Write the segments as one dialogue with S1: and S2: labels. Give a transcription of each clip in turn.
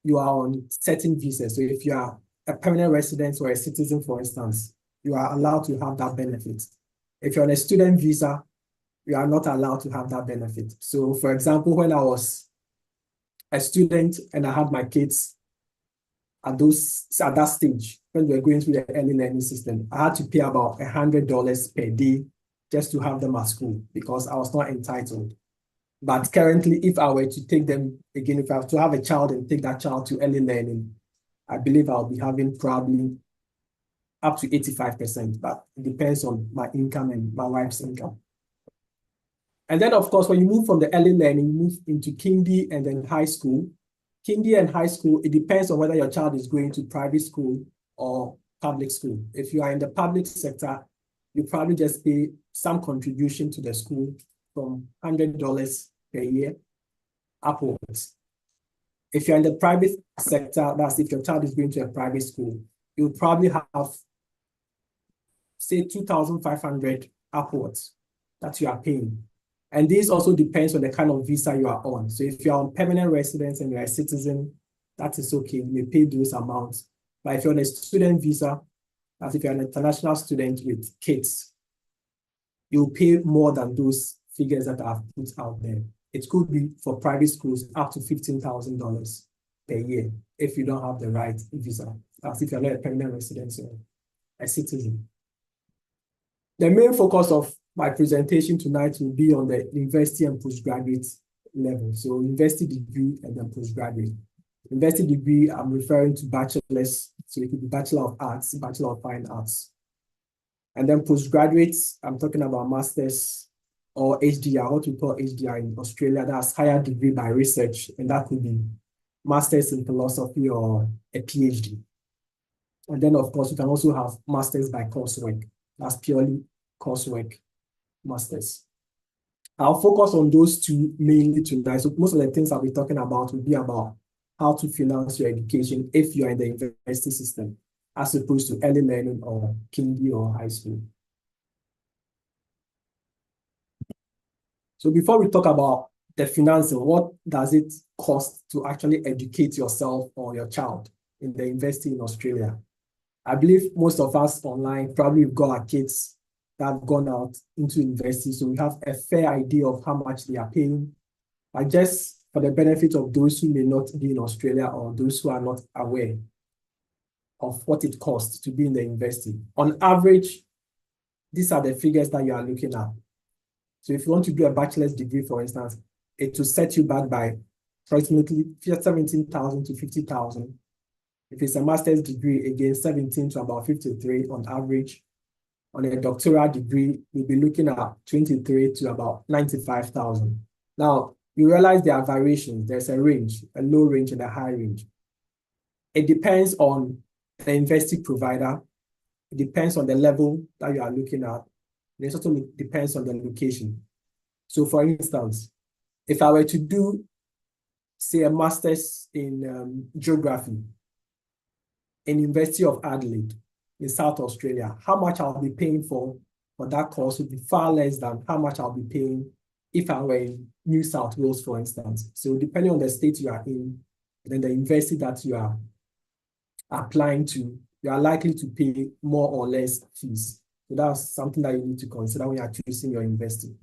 S1: you are on certain visas. So if you are a permanent resident or a citizen, for instance, you are allowed to have that benefit. If you're on a student visa, you are not allowed to have that benefit. So for example, when I was a student and I had my kids at that stage, when we were going through the early learning system, I had to pay about $100 per day just to have them at school because I was not entitled. But currently, if I were to take them again, if I have to have a child and take that child to early learning, I believe I'll be having probably up to 85%, but it depends on my income and my wife's income. And then, of course, when you move from the early learning, you move into kindy and then high school. Kindy and high school, it depends on whether your child is going to private school or public school. If you are in the public sector, you probably just pay some contribution to the school from $100 per year upwards. If you're in the private sector, that's if your child is going to a private school, you'll probably have, say, $2,500 upwards that you are paying. And this also depends on the kind of visa you are on. So if you're on permanent residence and you're a citizen, that is okay. You may pay those amounts. But if you're on a student visa, as if you're an international student with kids, you'll pay more than those figures that I've put out there. It could be for private schools up to $15,000 per year if you don't have the right visa, as if you're not a permanent resident or a citizen. The main focus of my presentation tonight will be on the university and postgraduate level. So university degree and then postgraduate. University degree, I'm referring to bachelor's. So it could be Bachelor of Arts, Bachelor of Fine Arts. And then postgraduates, I'm talking about master's or HDR, what we call HDR in Australia. That's higher degree by research. And that could be master's in philosophy or a PhD. And then, of course, you can also have master's by coursework. That's purely coursework masters. I'll focus on those two mainly tonight. So most of the things I'll be talking about will be about how to finance your education if you're in the university system, as opposed to early learning or kindy or high school. So before we talk about the financing, what does it cost to actually educate yourself or your child in the university in Australia? I believe most of us online probably have got our kids that have gone out into university, so we have a fair idea of how much they are paying. But just for the benefit of those who may not be in Australia or those who are not aware of what it costs to be in the university. On average, these are the figures that you are looking at. So if you want to do a bachelor's degree, for instance, it will set you back by approximately 17,000 to 50,000. If it's a master's degree, again, 17 to about 53 on average. On a doctoral degree, you'll be looking at 23 to about 95,000. Now, you realize there are variations. There's a range, a low range and a high range. It depends on the university provider. It depends on the level that you are looking at. It also depends on the location. So for instance, if I were to do, say, a master's in geography in University of Adelaide in South Australia, how much I'll be paying for that course would be far less than how much I'll be paying if I were in New South Wales, for instance. So depending on the state you are in, then the university that you are applying to, you are likely to pay more or less fees. So that's something that you need to consider when you are choosing your university.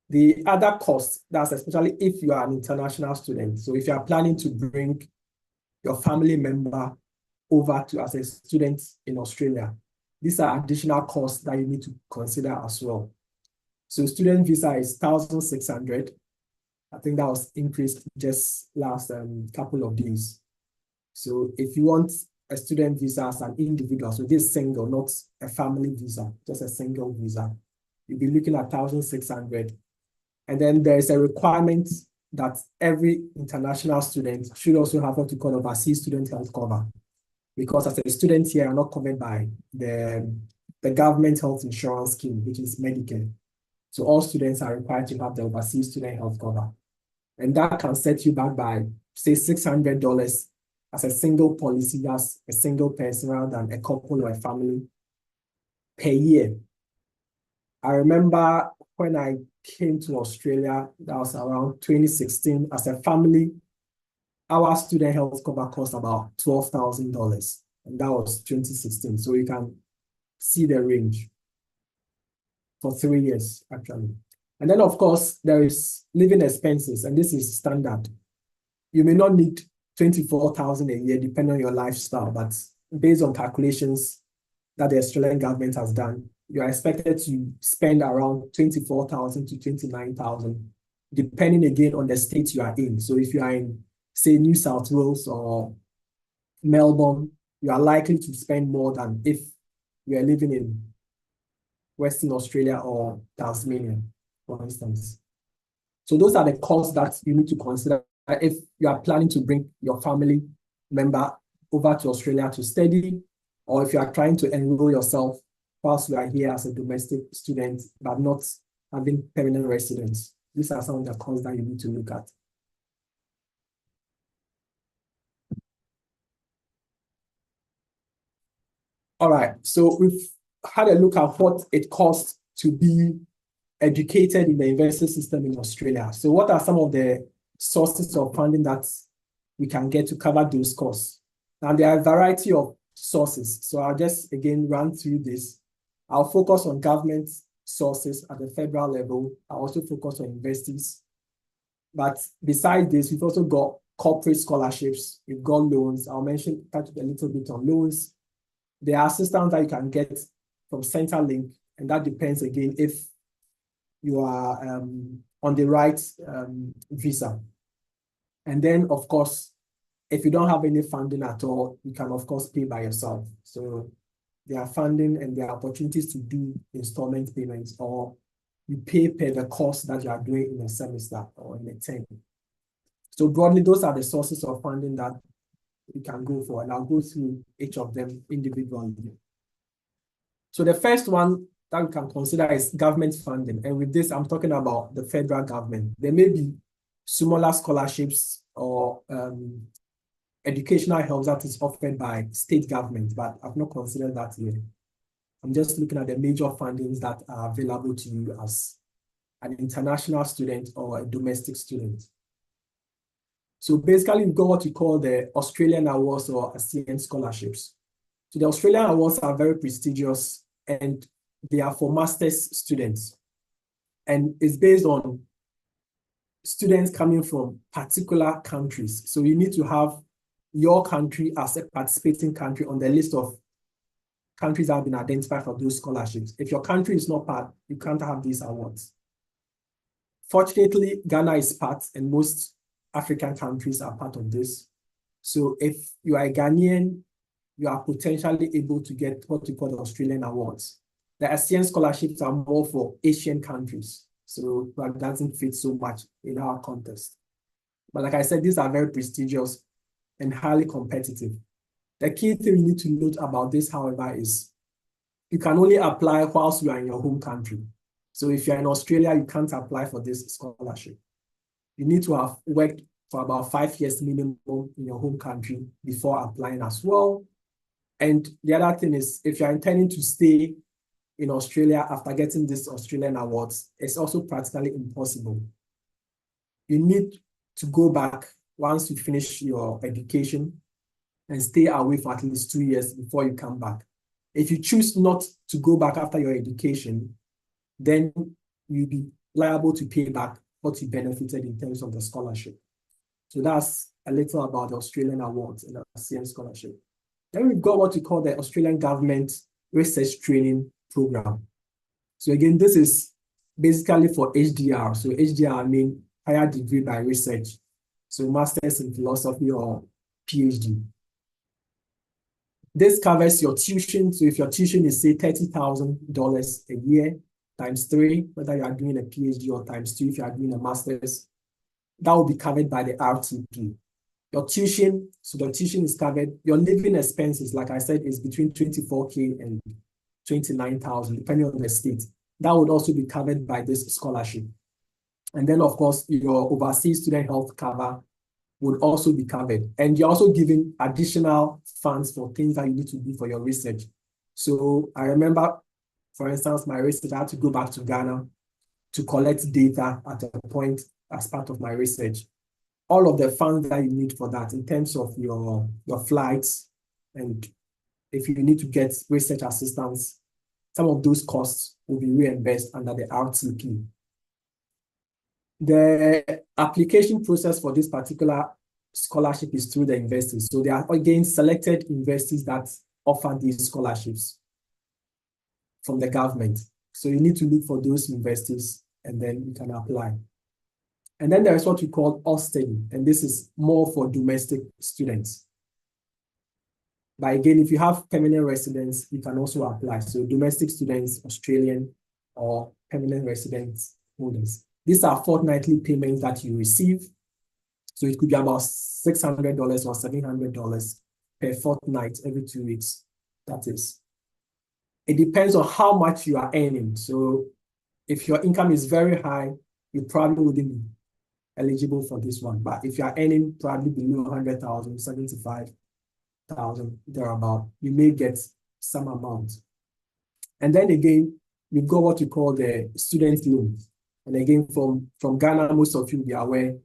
S1: The other cost, that's especially if you are an international student. So if you are planning to bring your family member over to as a student in Australia, these are additional costs that you need to consider as well. So student visa is 1,600. I think that was increased just last couple of days. So if you want a student visa as an individual, so this single, not a family visa, just a single visa, you'll be looking at 1,600. And then there's a requirement that every international student should also have what we call overseas student health cover. Because as a student here, you're not covered by the government health insurance scheme, which is Medicare. So all students are required to have the overseas student health cover. And that can set you back by, say, $600 as a single policy, as a single person rather than a couple or a family per year. I remember when I came to Australia, that was around 2016, as a family, our student health cover cost about $12,000, and that was 2016. So you can see the range for 3 years, actually. And then, of course, there is living expenses, and this is standard. You may not need 24,000 a year, depending on your lifestyle, but based on calculations that the Australian government has done, you are expected to spend around 24,000 to 29,000, depending again on the state you are in. So if you are in, say, New South Wales or Melbourne, you are likely to spend more than if you are living in Western Australia or Tasmania, for instance. So those are the costs that you need to consider if you are planning to bring your family member over to Australia to study, or if you are trying to enroll yourself whilst you are here as a domestic student, but not having permanent residence. These are some of the costs that you need to look at. All right, so we've had a look at what it costs to be educated in the university system in Australia. So what are some of the sources of funding that we can get to cover those costs? Now, there are a variety of sources. So I'll just, again, run through this. I'll focus on government sources at the federal level. I'll also focus on universities. But besides this, we've also got corporate scholarships. We've got loans. I'll touch a little bit on loans. There are assistance that you can get from Centrelink, and that depends, again, if you are on the right visa. And then, of course, if you don't have any funding at all, you can, of course, pay by yourself. So there are funding and there are opportunities to do installment payments, or you pay per the course that you are doing in a semester or in a term. So broadly, those are the sources of funding that you can go for, and I'll go through each of them individually. So the first one that we can consider is government funding. And with this, I'm talking about the federal government. There may be smaller scholarships or educational help that is offered by state government, but I've not considered that here. I'm just looking at the major fundings that are available to you as an international student or a domestic student. So basically, we've got what we call the Australian Awards or ASEAN scholarships. So the Australian Awards are very prestigious, and they are for master's students. And it's based on students coming from particular countries. So you need to have your country as a participating country on the list of countries that have been identified for those scholarships. If your country is not part, you can't have these awards. Fortunately, Ghana is part, and most African countries are part of this. So if you are a Ghanaian, you are potentially able to get what we call the Australian Awards. The ASEAN scholarships are more for Asian countries, so that doesn't fit so much in our context. But like I said, these are very prestigious and highly competitive. The key thing you need to note about this, however, is you can only apply whilst you are in your home country. So if you're in Australia, you can't apply for this scholarship. You need to have worked for about 5 years minimum in your home country before applying as well. And the other thing is, if you're intending to stay in Australia after getting this Australian awards, it's also practically impossible. You need to go back once you finish your education and stay away for at least 2 years before you come back. If you choose not to go back after your education, then you'll be liable to pay back what you benefited in terms of the scholarship. So that's a little about the Australian awards and the ASEAN scholarship. Then we've got what we call the Australian Government Research Training Program. So again, this is basically for HDR. So HDR means higher degree by research. So master's in philosophy or PhD. This covers your tuition. So if your tuition is, say, $30,000 a year, times 3, whether you are doing a PhD, or times 2 if you are doing a master's, that will be covered by the RTP. Your tuition, so the tuition is covered. Your living expenses, like I said, is between 24K and 29,000, depending on the state. That would also be covered by this scholarship. And then, of course, your overseas student health cover would also be covered. And you're also given additional funds for things that you need to do for your research. So I remember, for instance, my research, I had to go back to Ghana to collect data at a point as part of my research. all of the funds that you need for that in terms of your flights, and if you need to get research assistance, some of those costs will be reimbursed under the RTP. The application process for this particular scholarship is through the universities. So there are again selected universities that offer these scholarships from the government. So you need to look for those universities and then you can apply. And then there is what we call study, and this is more for domestic students. But again, if you have permanent residents, you can also apply. So domestic students, Australian or permanent residents holders. These are fortnightly payments that you receive. So it could be about $600 or $700 per fortnight every 2 weeks. That is. It depends on how much you are earning. So if your income is very high, you probably wouldn't be eligible for this one. But if you are earning probably below 100,000, 75,000, thereabout, you may get some amount. And then again, you've got what we call the student loan. And again, from Ghana, most of you will be aware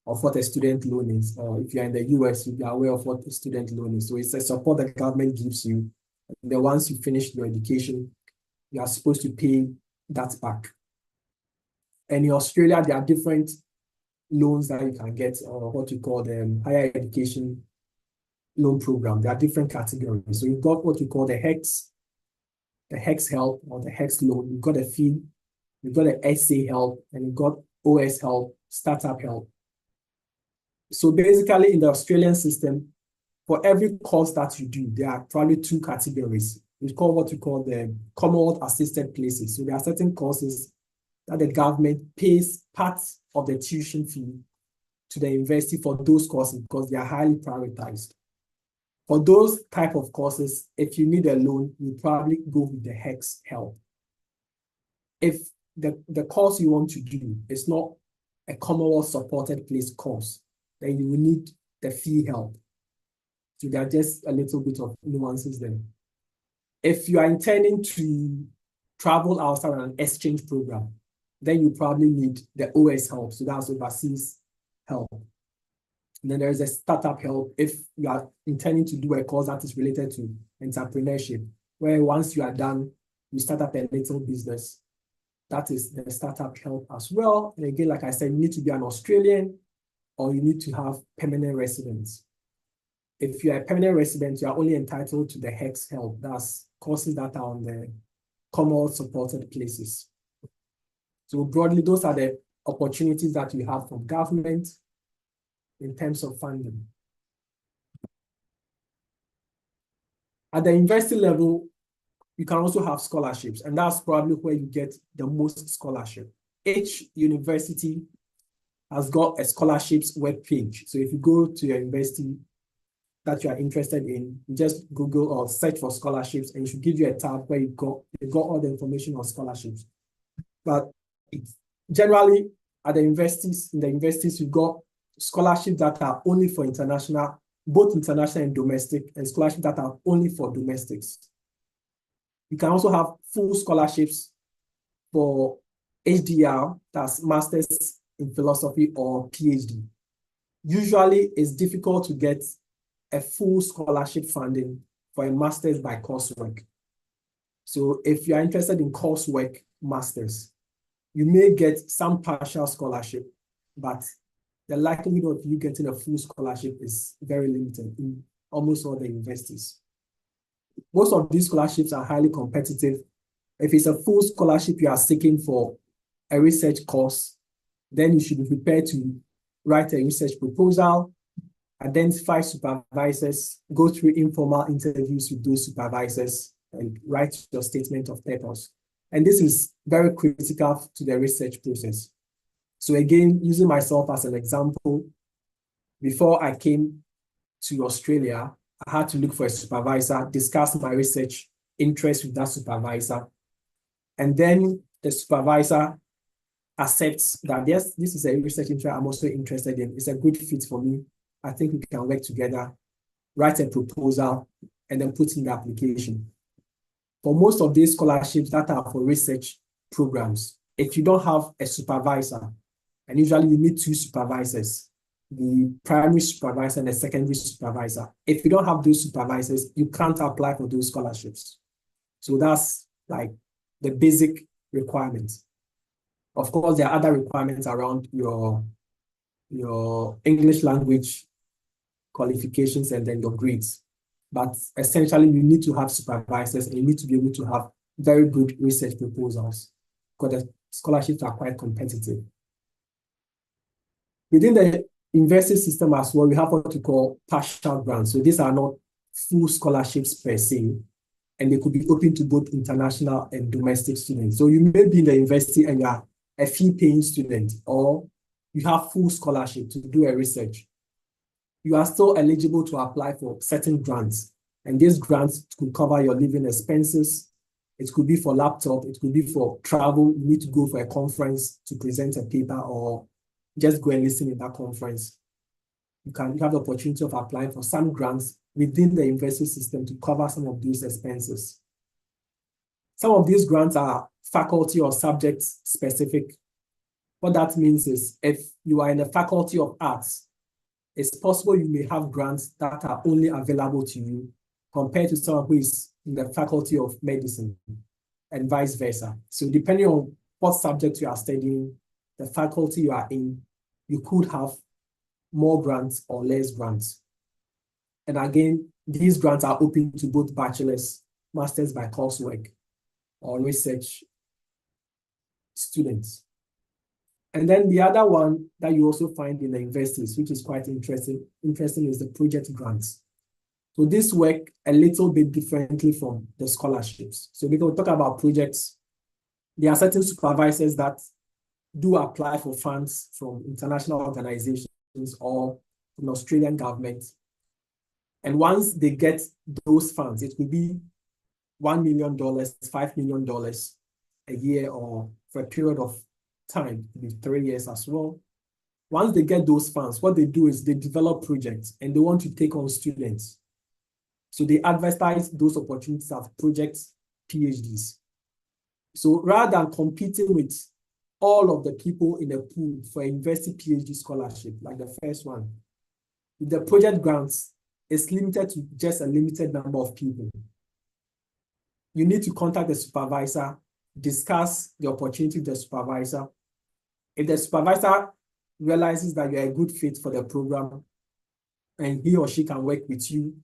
S1: of what a student loan is. Or if you're in the US, you'll be aware of what a student loan is. So it's a support that the government gives you. And then once you finish your education, you are supposed to pay that back. And in Australia, there are different loans that you can get, or what we call the higher education loan program. There are different categories. So you've got what we call the HEX help or the HEX loan. You've got a fee, you've got the SA help, and you've got OS help, startup help. So basically in the Australian system, for every course that you do, there are probably two categories. We call what we call the Commonwealth assisted places. So there are certain courses that the government pays parts of the tuition fee to the university for those courses because they are highly prioritized. For those type of courses, if you need a loan, you probably go with the HEX help. If the course you want to do is not a Commonwealth supported place course, then you will need the fee help. So there are just a little bit of nuances there. If you are intending to travel outside on an exchange program, then you probably need the OS help. So that's overseas help. And then there is a startup help if you are intending to do a course that is related to entrepreneurship, where once you are done, you start up a little business. That is the startup help as well. And again, like I said, you need to be an Australian or you need to have permanent residence. If you are a permanent resident, you are only entitled to the HEX help. That's courses that are on the Commonwealth supported places. So broadly, those are the opportunities that we have from government in terms of funding. At the university level, you can also have scholarships, and that's probably where you get the most scholarship. Each university has got a scholarships web page. So if you go to your university that you are interested in, you just Google or search for scholarships, and it should give you a tab where you've got all the information on scholarships. But generally, at the universities, you've got scholarships that are only for international, both international and domestic, and scholarships that are only for domestics. You can also have full scholarships for HDR, that's Masters in Philosophy or PhD. Usually, it's difficult to get a full scholarship funding for a master's by coursework. So if you are interested in coursework masters, you may get some partial scholarship, but the likelihood of you getting a full scholarship is very limited in almost all the universities. Most of these scholarships are highly competitive. If it's a full scholarship you are seeking for a research course, then you should be prepared to write a research proposal, identify supervisors, go through informal interviews with those supervisors, and write your statement of purpose. And this is very critical to the research process. So again, using myself as an example, before I came to Australia, I had to look for a supervisor, discuss my research interest with that supervisor. And then the supervisor accepts that, yes, this is a research interest I'm also interested in. It's a good fit for me. I think we can work together, write a proposal, and then put in the application. For most of these scholarships that are for research programs, if you don't have a supervisor, and usually you need 2 supervisors, the primary supervisor and the secondary supervisor. If you don't have those supervisors, you can't apply for those scholarships. So that's like the basic requirements. Of course, there are other requirements around your English language qualifications and then your grades. But essentially, you need to have supervisors and you need to be able to have very good research proposals because the scholarships are quite competitive. Within the university system as well, we have what we call partial grants. So these are not full scholarships per se, and they could be open to both international and domestic students. So you may be in the university and you are a fee-paying student, or you have full scholarship to do a research. You are still eligible to apply for certain grants, and these grants could cover your living expenses. It could be for laptop, it could be for travel. You need to go for a conference to present a paper or just go and listen in that conference. You have the opportunity of applying for some grants within the university system to cover some of these expenses. Some of these grants are faculty or subject specific. What that means is if you are in the faculty of arts, it's possible you may have grants that are only available to you compared to someone who is in the faculty of medicine and vice versa. So depending on what subject you are studying, the faculty you are in, you could have more grants or less grants. And again, these grants are open to both bachelor's, master's by coursework, or research students. And then the other one that you also find in the universities, which is quite interesting is the project grants. So this work a little bit differently from the scholarships. So we can talk about projects. There are certain supervisors that do apply for funds from international organizations or from the Australian government. And once they get those funds, it could be $1 million, $5 million a year, or for a period of time, it could be 3 years as well. Once they get those funds, what they do is they develop projects and they want to take on students. So they advertise those opportunities as projects PhDs. So rather than competing with all of the people in the pool for a university PhD scholarship, like the first one, the project grants is limited to just a limited number of people. You need to contact the supervisor, discuss the opportunity with the supervisor. If the supervisor realizes that you're a good fit for the program and he or she can work with you,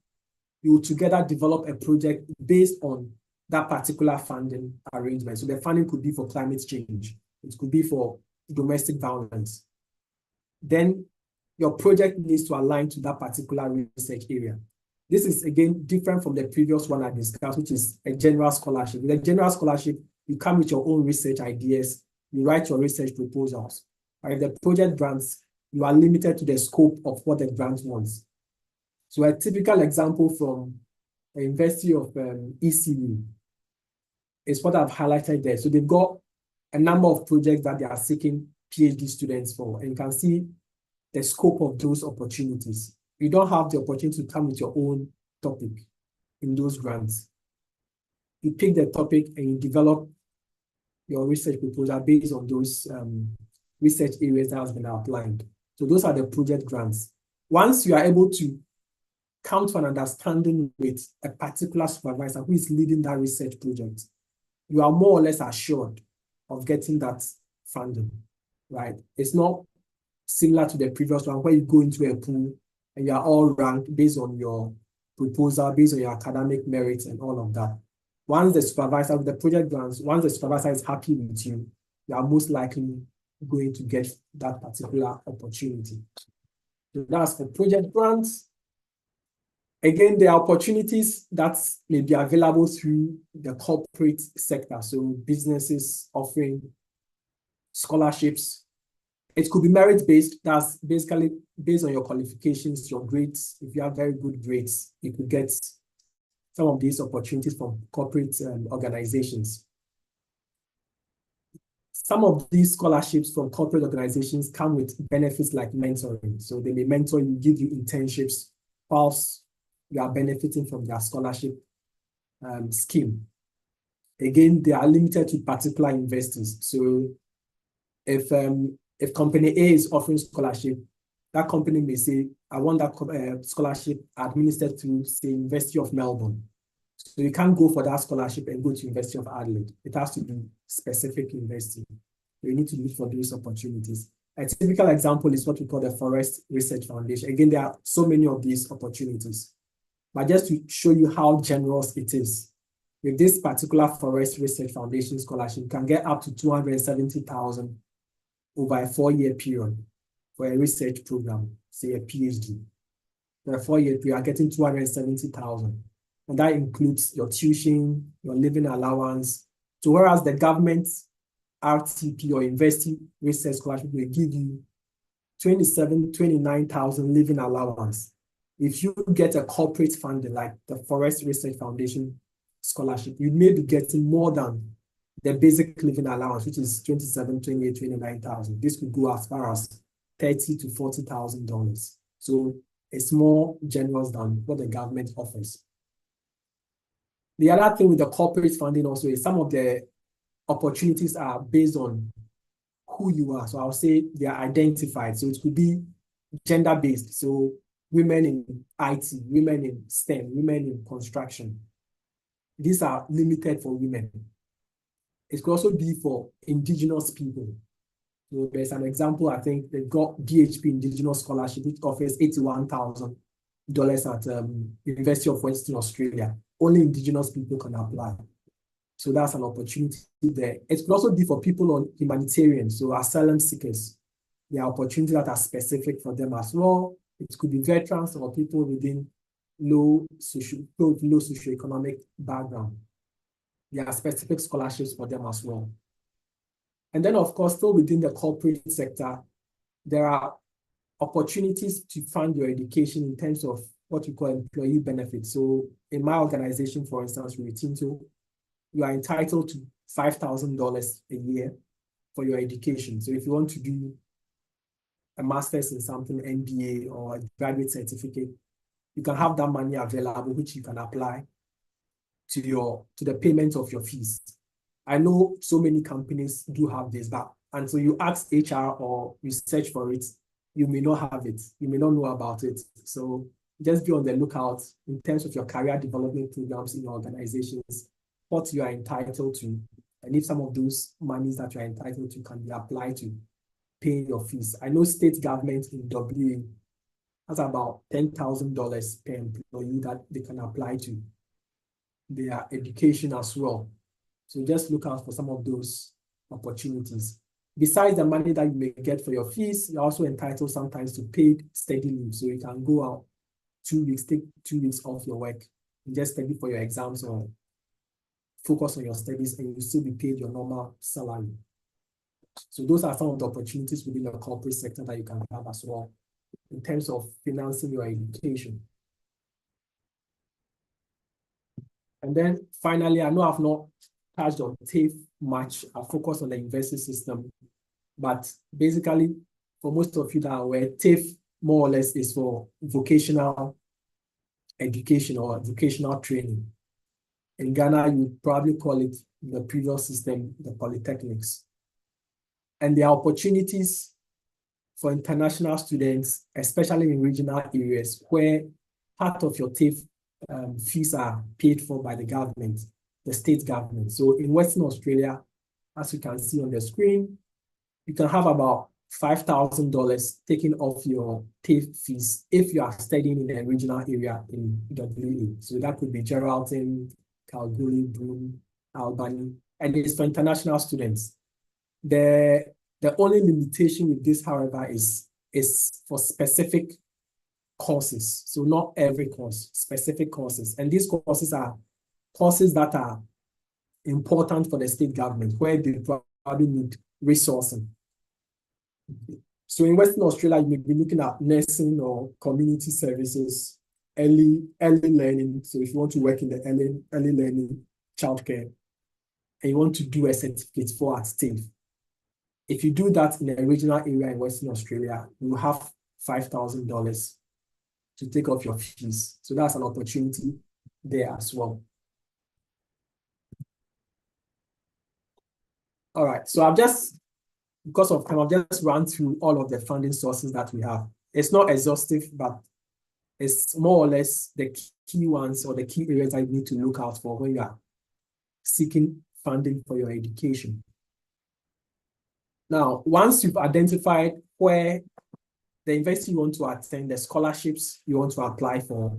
S1: you will together develop a project based on that particular funding arrangement. So the funding could be for climate change. It could be for domestic violence. Then your project needs to align to that particular research area. This is, again, different from the previous one I discussed, which is a general scholarship. With a general scholarship, you come with your own research ideas, you write your research proposals. With the project grants, you are limited to the scope of what the grant wants. So a typical example from the University of ECU is what I've highlighted there. So they've got a number of projects that they are seeking PhD students for, and you can see the scope of those opportunities. You don't have the opportunity to come with your own topic in those grants. You pick the topic and you develop your research proposal based on those research areas that has been outlined. So those are the project grants. Once you are able to come to an understanding with a particular supervisor who is leading that research project, you are more or less assured of getting that funding, right? It's not similar to the previous one where you go into a pool and you are all ranked based on your proposal, based on your academic merits and all of that. Once the supervisor, with the project grants, once the supervisor is happy with you, you are most likely going to get that particular opportunity. So that's for project grants. Again, there are opportunities that may be available through the corporate sector. So businesses offering scholarships. It could be merit-based. That's basically based on your qualifications, your grades. If you have very good grades, you could get some of these opportunities from corporate organizations. Some of these scholarships from corporate organizations come with benefits like mentoring. So they may mentor you, give you internships whilst you are benefiting from their scholarship scheme. Again, they are limited to particular universities. So if company A is offering scholarship, that company may say, I want that scholarship administered through, say, University of Melbourne. So you can't go for that scholarship and go to University of Adelaide. It has to be specific university. You need to look for those opportunities. A typical example is what we call the Forest Research Foundation. Again, there are so many of these opportunities. But just to show you how generous it is, with this particular Forest Research Foundation scholarship, you can get up to 270,000 over a 4-year period for a research program, say a PhD. For a 4-year period, you are getting 270,000. And that includes your tuition, your living allowance. So whereas the government RTP or University Research Scholarship will give you 29,000 living allowance. If you get a corporate funding like the Forest Research Foundation scholarship, you may be getting more than the basic living allowance, which is 27, 28, 29,000. This could go as far as $30,000 to $40,000. So it's more generous than what the government offers. The other thing with the corporate funding also is some of the opportunities are based on who you are. So I'll say they are identified. So it could be gender-based. So women in IT, women in STEM, women in construction. These are limited for women. It could also be for indigenous people. So there's an example, I think they've got DHP Indigenous Scholarship, which offers $81,000 at University of Western Australia. Only indigenous people can apply. So that's an opportunity there. It could also be for people on humanitarian, so asylum seekers. There are opportunities that are specific for them as well. It could be veterans or people within low socioeconomic background. There are specific scholarships for them as well. And then, of course, still within the corporate sector, there are opportunities to fund your education in terms of what we call employee benefits. So in my organization, for instance, Rio Tinto, you are entitled to $5,000 a year for your education. So if you want to do a master's in something, MBA or a graduate certificate, you can have that money available, which you can apply to the payment of your fees. I know so many companies do have this, but until you ask HR or you search for it, you may not have it. You may not know about it. So just be on the lookout in terms of your career development programs in your organizations, what you are entitled to, and if some of those monies that you are entitled to can be applied to pay your fees. I know state government in WA has about $10,000 per employee that they can apply to their education as well. So just look out for some of those opportunities. Besides the money that you may get for your fees, you're also entitled sometimes to paid study leave. So you can go out 2 weeks, take 2 weeks off your work, and just study for your exams or focus on your studies, and you still be paid your normal salary. So those are some of the opportunities within the corporate sector that you can have as well in terms of financing your education. And then finally, I know I've not touched on TAFE much. I focus on the university system, but basically, for most of you that are aware, TAFE more or less is for vocational education or vocational training. In Ghana, you would probably call it the previous system, the polytechnics. And there are opportunities for international students, especially in regional areas where part of your TAFE fees are paid for by the government, the state government. So in Western Australia, as you can see on the screen, you can have about $5,000 taken off your TAFE fees if you are studying in a regional area in WA. So that could be Geraldton, Kalgoorlie, Broome, Albany, and it's for international students. The only limitation with this, however, is for specific courses. So not every course, specific courses. And these courses are courses that are important for the state government, where they probably need resourcing. So in Western Australia, you may be looking at nursing or community services, early learning. So if you want to work in the early learning, childcare, and you want to do a certificate for at TAFE, if you do that in a regional area in Western Australia, you have $5,000 to take off your fees. So that's an opportunity there as well. All right, so because of time, I've just run through all of the funding sources that we have. It's not exhaustive, but it's more or less the key ones or the key areas that you need to look out for when you are seeking funding for your education. Now, once you've identified where the university you want to attend, the scholarships you want to apply for,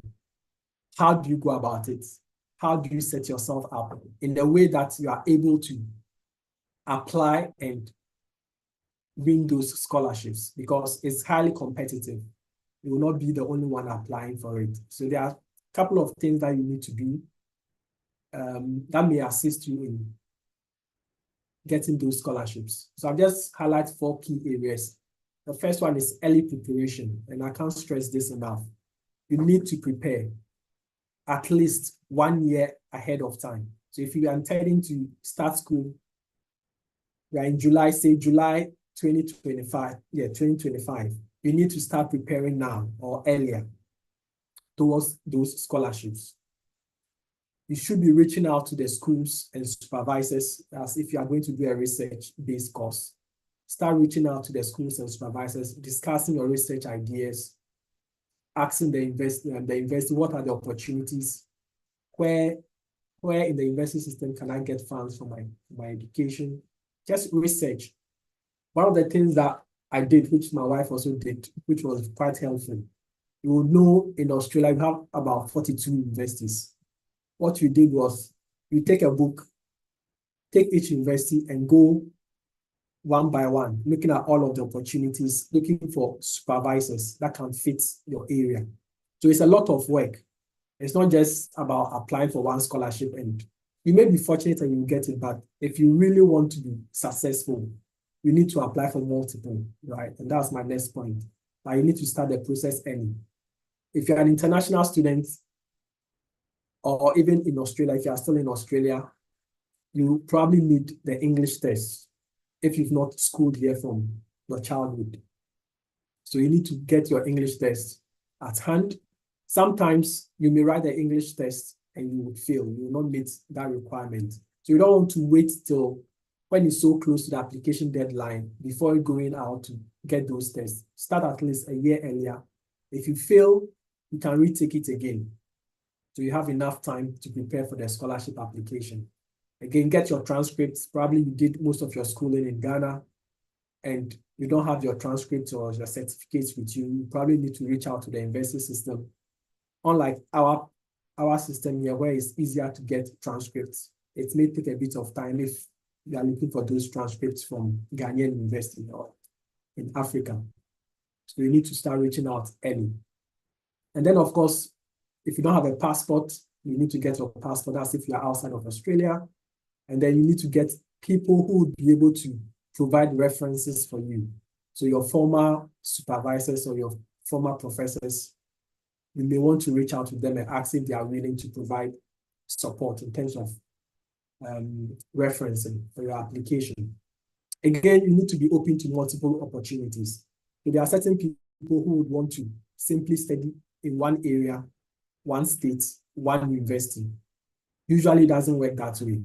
S1: how do you go about it? How do you set yourself up in a way that you are able to apply and win those scholarships? Because it's highly competitive. You will not be the only one applying for it. So there are a couple of things that you need to do that may assist you in getting those scholarships. So I've just highlighted 4 key areas. The first one is early preparation, and I can't stress this enough. You need to prepare at least 1 year ahead of time. So if you are intending to start school, we are in July, say July 2025, 2025, you need to start preparing now or earlier towards those scholarships. You should be reaching out to the schools and supervisors as if you are going to do a research-based course. Start reaching out to the schools and supervisors, discussing your research ideas, asking the investor what are the opportunities, where in the university system can I get funds for my education. Just research. One of the things that I did, which my wife also did, which was quite helpful, you will know in Australia you have about 42 universities. What you did was you take a book, take each university and go one by one, looking at all of the opportunities, looking for supervisors that can fit your area. So it's a lot of work. It's not just about applying for one scholarship and you may be fortunate and you get it, but if you really want to be successful, you need to apply for multiple, right? And that's my next point. But you need to start the process early. If you're an international student, or even in Australia, if you are still in Australia, you probably need the English test if you've not schooled here from your childhood. So you need to get your English test at hand. Sometimes you may write the English test and you would fail. You will not meet that requirement. So you don't want to wait till when it's so close to the application deadline before going out to get those tests. Start at least a year earlier. If you fail, you can retake it again. So you have enough time to prepare for the scholarship application. Again, get your transcripts. Probably you did most of your schooling in Ghana and you don't have your transcripts or your certificates with you. You probably need to reach out to the university system. Unlike our system here, where it's easier to get transcripts, it may take a bit of time if you are looking for those transcripts from Ghanaian university or in Africa. So you need to start reaching out early. And then, of course, if you don't have a passport, you need to get your passport. That's if you're outside of Australia. And then you need to get people who would be able to provide references for you. So your former supervisors or your former professors, you may want to reach out to them and ask if they are willing to provide support in terms of referencing for your application. Again, you need to be open to multiple opportunities. So there are certain people who would want to simply study in one area, one state, one university. Usually it doesn't work that way.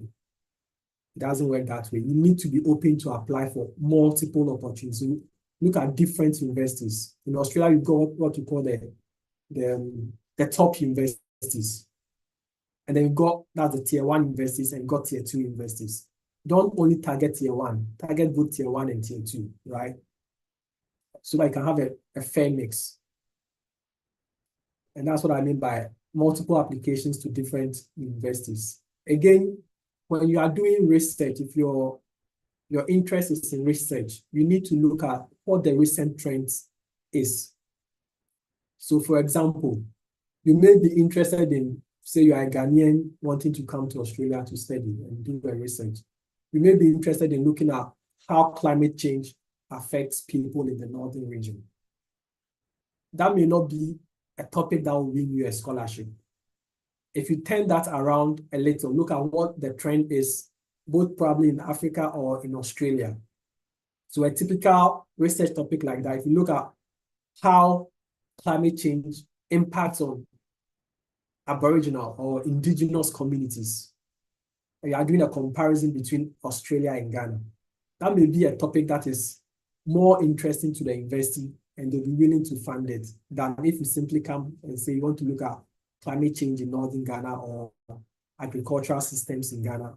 S1: It doesn't work that way. You need to be open to apply for multiple opportunities. So look at different universities. In Australia, you've got what you call the top universities. And then you've got that's the tier 1 universities and got tier 2 universities. Don't only target tier 1, target both tier 1 and tier 2, right? So that you can have a fair mix. And that's what I mean by multiple applications to different universities. Again, when you are doing research, if your interest is in research, you need to look at what the recent trends is. So for example, you may be interested in, say you are a Ghanaian wanting to come to Australia to study and do a research. You may be interested in looking at how climate change affects people in the northern region. That may not be a topic that will win you a scholarship. If you turn that around a little, look at what the trend is, both probably in Africa or in Australia. So a typical research topic like that, if you look at how climate change impacts on Aboriginal or indigenous communities, and you are doing a comparison between Australia and Ghana, that may be a topic that is more interesting to the university and they'll be willing to fund it than if you simply come and say you want to look at climate change in northern Ghana or agricultural systems in Ghana.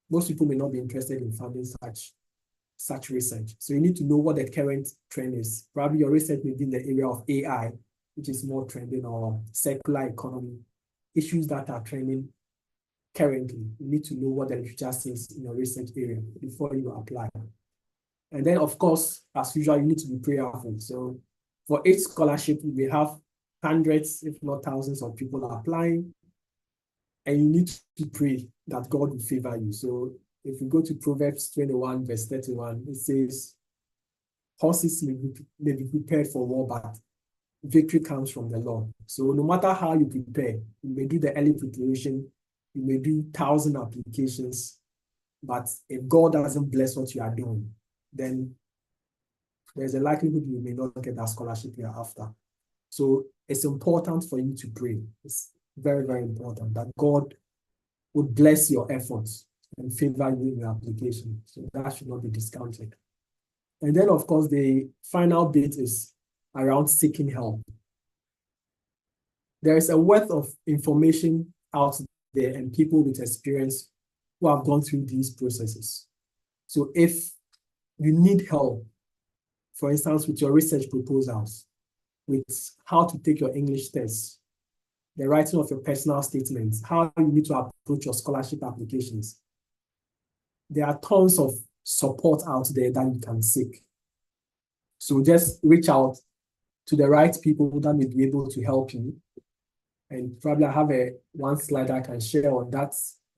S1: Most people may not be interested in funding such research. So you need to know what the current trend is. Probably your research may be in the area of AI, which is more trending, or circular economy, issues that are trending currently. You need to know what the literature says in your research area before you apply. And then, of course, as usual, you need to be prayerful. So for each scholarship, we may have hundreds, if not thousands of people applying, and you need to pray that God will favor you. So if you go to Proverbs 21, verse 31, it says, horses may be prepared for war, but victory comes from the Lord. So no matter how you prepare, you may do the early preparation, you may do 1,000 applications, but if God doesn't bless what you are doing, then there's a likelihood you may not get that scholarship you're after. So it's important for you to pray. It's very, very important that God would bless your efforts and favor you in your application. So that should not be discounted. And then, of course, the final bit is around seeking help. There is a wealth of information out there and people with experience who have gone through these processes. So if you need help, for instance, with your research proposals, with how to take your English test, the writing of your personal statements, how you need to approach your scholarship applications, there are tons of support out there that you can seek. So just reach out to the right people that may be able to help you. And probably I have one slide I can share on that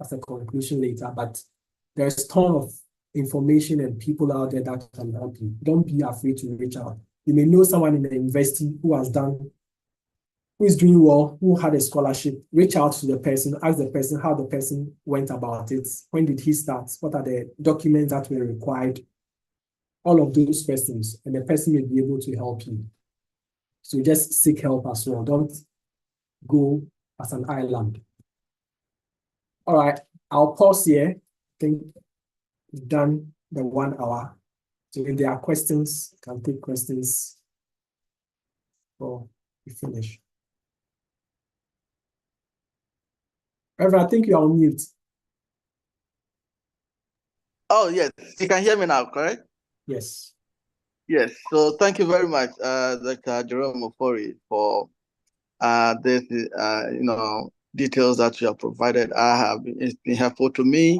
S1: as a conclusion later, but there's a ton of information and people out there that can help you. Don't be afraid to reach out. You may know someone in the university who is doing well, who had a scholarship. Reach out to the person, ask the person how the person went about it. When did he start? What are the documents that were required? All of those questions, and the person may be able to help you. So just seek help as well. Don't go as an island. All right, I'll pause here. I think we've done the 1 hour. So if there are questions, I can take questions before we finish. Reverend, I think you are on mute.
S2: Oh, yes. You can hear me now, correct?
S1: Yes.
S2: Yes. So thank you very much, Dr. Jerome Ofori, for this, details that you have provided. It's been helpful to me,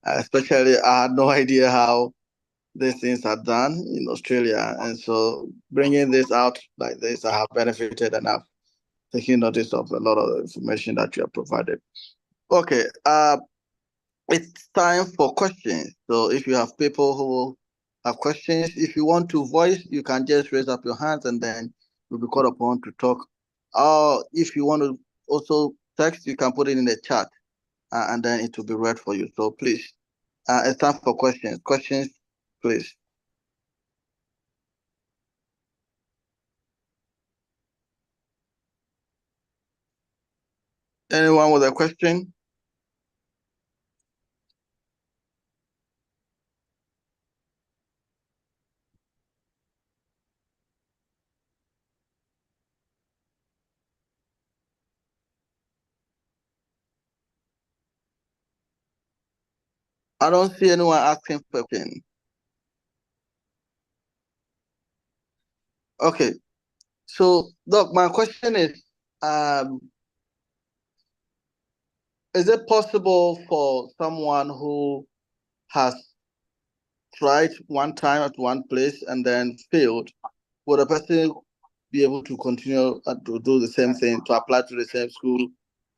S2: especially I had no idea how these things are done in Australia. And so bringing this out like this, I have benefited and I've taken notice of a lot of information that you have provided. Okay. It's time for questions. So if you have people who have questions, if you want to voice, you can just raise up your hands and then you'll be called upon to talk. Or if you want to also text, you can put it in the chat and then it will be read for you. So please, it's time for questions. Questions, please. Anyone with a question? I don't see anyone asking for a question. Okay. So, Doc, my question is it possible for someone who has tried one time at one place and then failed, would a person be able to continue to do the same thing, to apply to the same school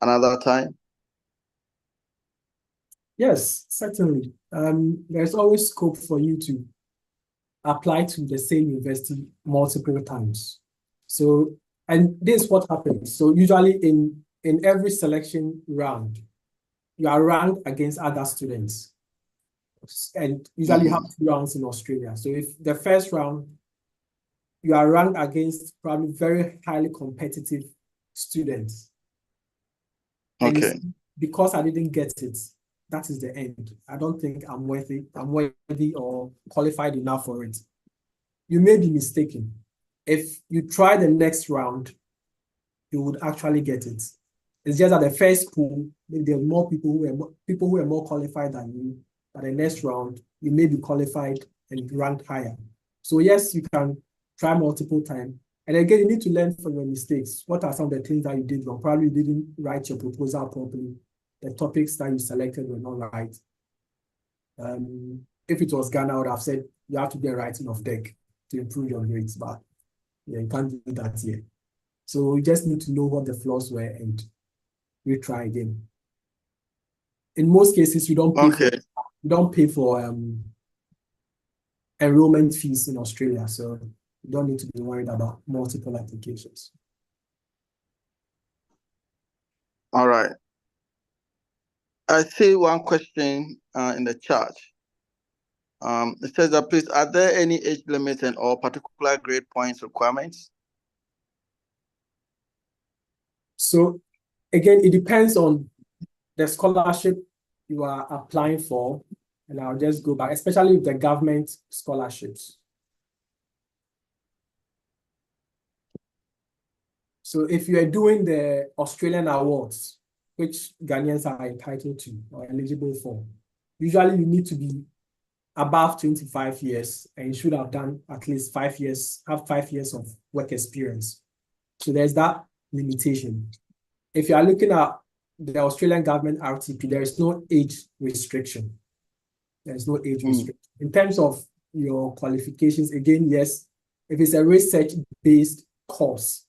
S2: another time?
S1: Yes, certainly. There's always scope for you to apply to the same university multiple times. So, and this is what happens. So usually in every selection round, you are ranked against other students. And usually you have 2 rounds in Australia. So if the first round, you are ranked against probably very highly competitive students.
S2: Okay.
S1: And because I didn't get it, that is the end. I don't think I'm worthy or qualified enough for it. You may be mistaken. If you try the next round, you would actually get it. It's just that the first pool, maybe there are more people who are more qualified than you. But the next round, you may be qualified and ranked higher. So yes, you can try multiple times. And again, you need to learn from your mistakes. What are some of the things that you did wrong? Probably you didn't write your proposal properly. The topics that you selected were not right. If it was Ghana, I would have said you have to be a writing of deck to improve your grades, but yeah, you can't do that here. So you just need to know what the flaws were and retry again. In most cases, you don't pay for enrollment fees in Australia, so you don't need to be worried about multiple applications.
S2: All right. I see one question in the chat. It says that, please, are there any age limits and or particular grade points requirements?
S1: So again, it depends on the scholarship you are applying for. And I'll just go back, especially with the government scholarships. So if you are doing the Australian awards, which Ghanaians are entitled to or eligible for, usually you need to be above 25 years and you should have done at least 5 years, have 5 years of work experience. So there's that limitation. If you are looking at the Australian government RTP, there is no age restriction. There's no age restriction. In terms of your qualifications, again, yes, if it's a research-based course,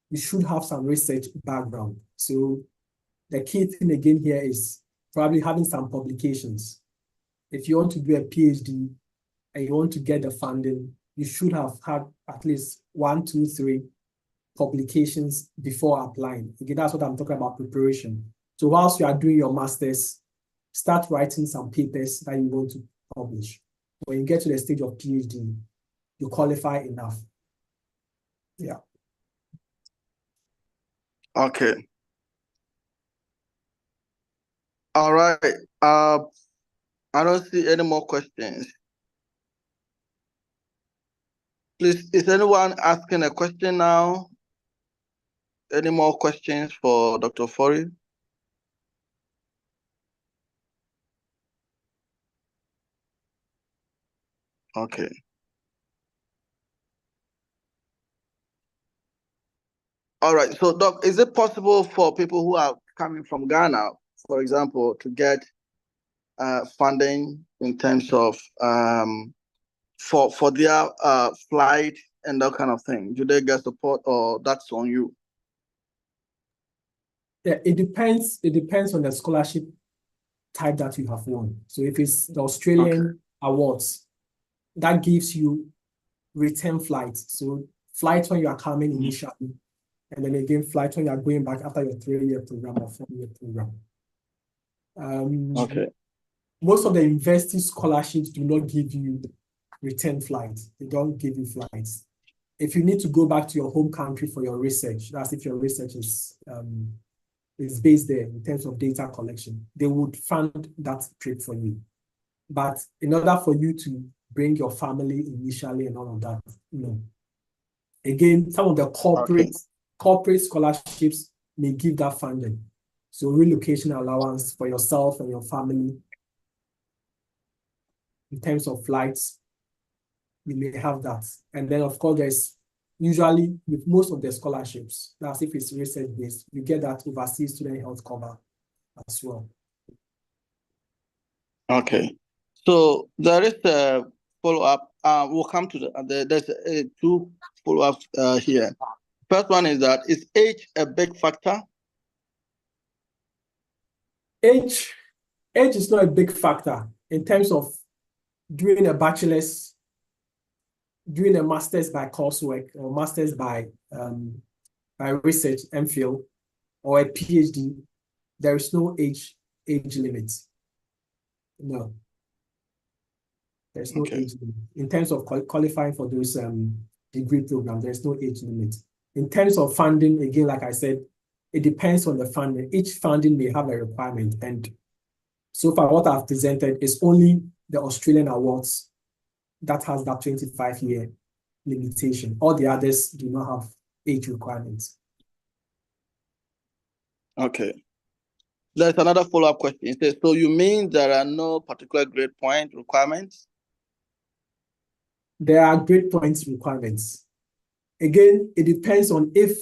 S1: you should have some research background. So the key thing again here is probably having some publications. If you want to do a PhD and you want to get the funding, you should have had at least 1, 2, 3 publications before applying. Again, that's what I'm talking about, preparation. So whilst you are doing your master's, start writing some papers that you want to publish. When you get to the stage of PhD, you qualify enough. Yeah.
S2: Okay. All right. I don't see any more questions. Please, is anyone asking a question now? Any more questions for Dr. Ofori? Okay. All right. So, Doc, is it possible for people who are coming from Ghana, for example, to get funding in terms of for their flight and that kind of thing? Do they get support, or that's on you?
S1: Yeah, it depends. It depends on the scholarship type that you have won. So if it's the Australian awards, that gives you return flights. So flights when you are coming initially, and then again flights when you are going back after your 3-year program or 4-year program. Most of the university scholarships do not give you return flights. They don't give you flights. If you need to go back to your home country for your research, that's if your research is based there in terms of data collection, they would fund that trip for you. But in order for you to bring your family initially and all of that, no. Again, some of the corporate scholarships may give that funding. So relocation allowance for yourself and your family. In terms of flights, you may have that. And then of course there's usually with most of the scholarships, that's if it's research-based, you get that overseas student health cover as well.
S2: Okay. So there is a follow-up. We'll come to there's 2 follow-ups here. First one is that, is age a big factor?
S1: Age is not a big factor in terms of doing a bachelor's, doing a master's by coursework or master's by research, MPhil, or a PhD. There is no age limit. No. There's no age limit. In terms of qualifying for those degree programs, there's no age limit. In terms of funding, again, like I said, it depends on the funding. Each funding may have a requirement. And so far, what I've presented is only the Australian awards that has that 25-year limitation. All the others do not have age requirements.
S2: Okay. There's another follow-up question. It says, so you mean there are no particular grade point requirements?
S1: There are grade points requirements. Again, it depends on if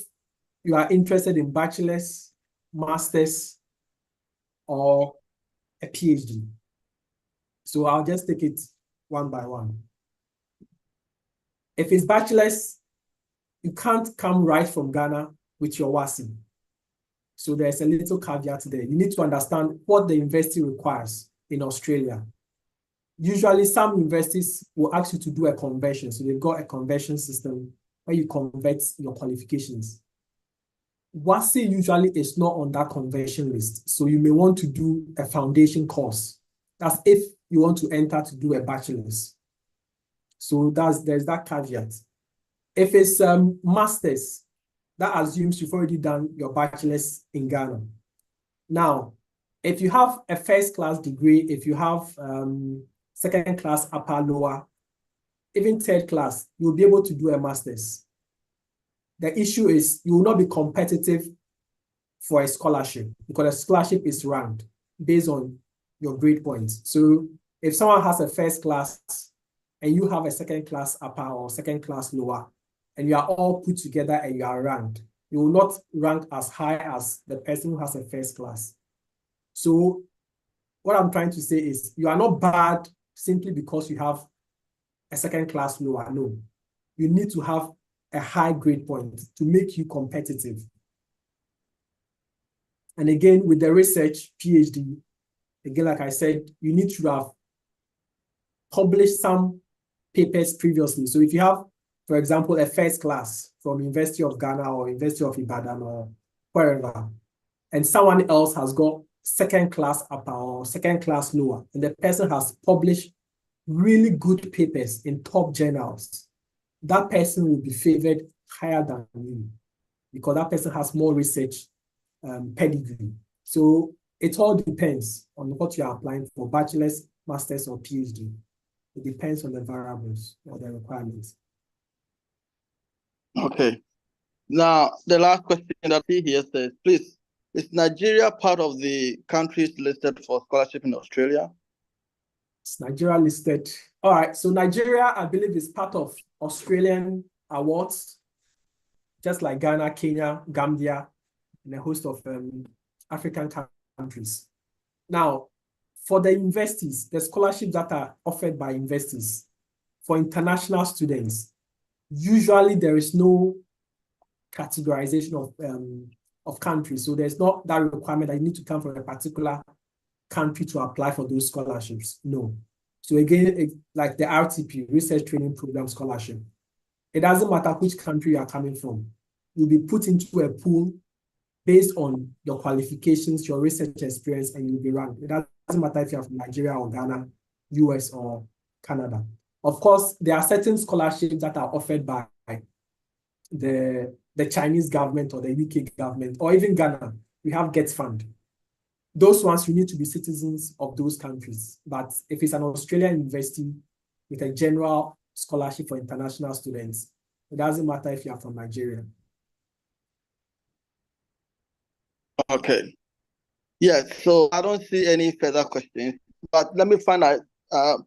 S1: you are interested in bachelor's, master's, or a PhD. So I'll just take it one by one. If it's bachelor's, you can't come right from Ghana with your WASI. So there's a little caveat there. You need to understand what the university requires in Australia. Usually, some universities will ask you to do a conversion. So they've got a conversion system where you convert your qualifications. WASI usually is not on that conversion list. So you may want to do a foundation course. That's if you want to enter to do a bachelor's. So there's that caveat. If it's master's, that assumes you've already done your bachelor's in Ghana. Now, if you have a first class degree, if you have second class, upper, lower, even third class, you'll be able to do a master's. The issue is you will not be competitive for a scholarship because a scholarship is ranked based on your grade points. So if someone has a first class and you have a second class upper or second class lower, and you are all put together and you are ranked, you will not rank as high as the person who has a first class. So what I'm trying to say is you are not bad simply because you have a second class lower. No, you need to have a high grade point to make you competitive. And again, with the research PhD, again, like I said, you need to have published some papers previously. So if you have, for example, a first class from University of Ghana or University of Ibadan or wherever, and someone else has got second class upper or second class lower, and the person has published really good papers in top journals, that person will be favored higher than you because that person has more research pedigree. So it all depends on what you are applying for, bachelor's, master's, or PhD. It depends on the variables or the requirements.
S2: Okay. Now, the last question that he here says, please, is Nigeria part of the countries listed for scholarship in Australia?
S1: It's Nigeria listed. All right, so Nigeria, I believe, is part of Australian awards, just like Ghana, Kenya, Gambia, and a host of African countries. Now, for the universities, the scholarships that are offered by universities for international students, usually there is no categorization of countries. So there's not that requirement that you need to come from a particular country to apply for those scholarships. No. So again, like the RTP, Research Training Program Scholarship, it doesn't matter which country you are coming from. You'll be put into a pool based on your qualifications, your research experience, and you'll be ranked. It doesn't matter if you're from Nigeria or Ghana, US or Canada. Of course, there are certain scholarships that are offered by the Chinese government or the UK government, or even Ghana. We have Get Fund. Those ones, you need to be citizens of those countries. But if it's an Australian university with a general scholarship for international students, it doesn't matter if you are from Nigeria.
S2: Okay. Yes, so I don't see any further questions, but let me find out,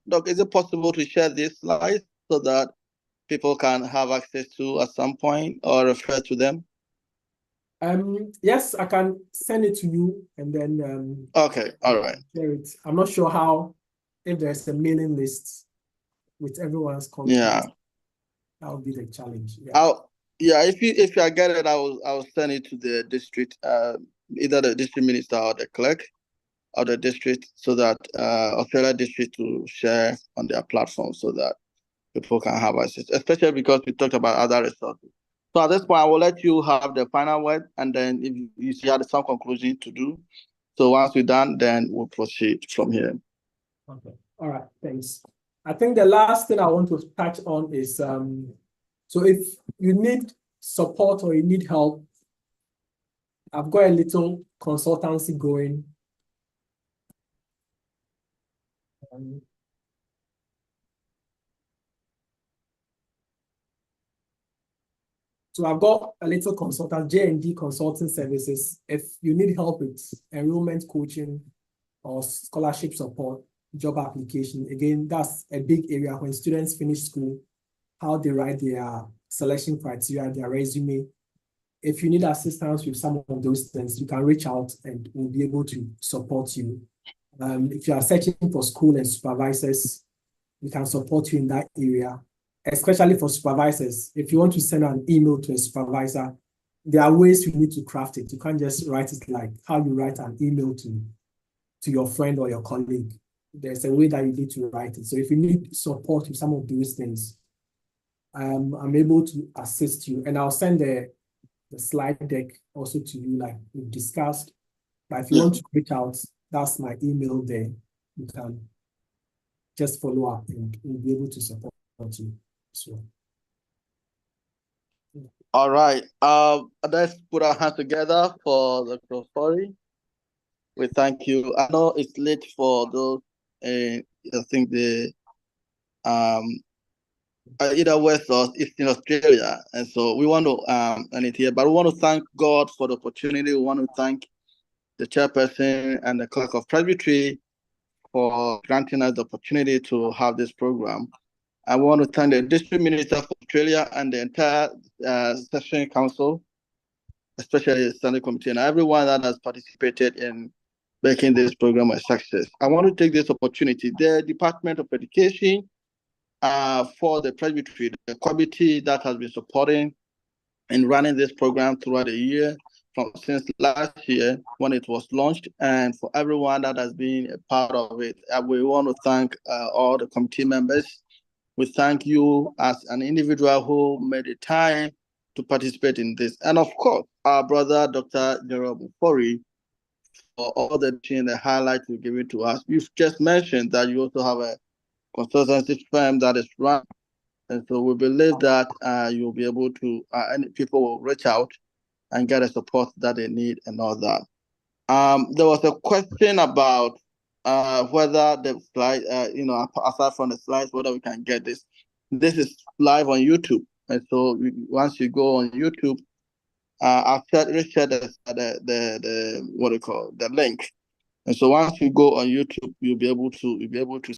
S2: Doc, is it possible to share this slide so that people can have access to at some point or refer to them?
S1: Yes, I can send it to you and then
S2: okay, all right.
S1: Share it. I'm not sure how, if there's a mailing list with everyone's contact.
S2: Yeah,
S1: that would be the challenge. Yeah.
S2: If you get it, I will send it to the district, either the district minister or the clerk of the district, so that Australia district to share on their platform so that people can have access, especially because we talked about other resources. So at this point, I will let you have the final word, and then if you see had some conclusion to do. So once we're done, then we'll proceed from here.
S1: Okay. All right. Thanks. I think the last thing I want to touch on is, so if you need support or you need help, I've got a little consultancy going. So I've got a little consultant, J&D Consulting Services. If you need help with enrollment coaching or scholarship support, job application, again, that's a big area when students finish school, how they write their selection criteria, their resume. If you need assistance with some of those things, you can reach out and we'll be able to support you. If you are searching for school and supervisors, we can support you in that area, especially for supervisors. If you want to send an email to a supervisor, there are ways you need to craft it. You can't just write it like how you write an email to your friend or your colleague. There's a way that you need to write it. So if you need support with some of those things, I'm able to assist you. And I'll send the slide deck also to you like we've discussed. But if you want to reach out, that's my email there. You can just follow up and we'll be able to support you as well.
S2: All right. Let's put our hands together for the story. We thank you. I know it's late for those. I think the either West or East in Australia, and so we want to end it here. But we want to thank God for the opportunity. We want to thank the chairperson and the clerk of Presbytery for granting us the opportunity to have this program. I want to thank the District Minister for Australia and the entire Session Council, especially the Standing Committee, and everyone that has participated in making this program a success. I want to take this opportunity. The Department of Education for the Presbytery, the committee that has been supporting and running this program throughout the year, since last year when it was launched, and for everyone that has been a part of it. We want to thank all the committee members. We thank you as an individual who made the time to participate in this. And of course, our brother, Dr. Jerome Ofori, for all the highlights you've given to us. You've just mentioned that you also have a consultancy firm that is run. And so we believe that you'll be able to, and people will reach out and get the support that they need and all that. There was a question about whether the slide, aside from the slides, whether we can get this. This is live on YouTube. And so once you go on YouTube, I'll share the what do you call the link. And so once you go on YouTube, you'll be able to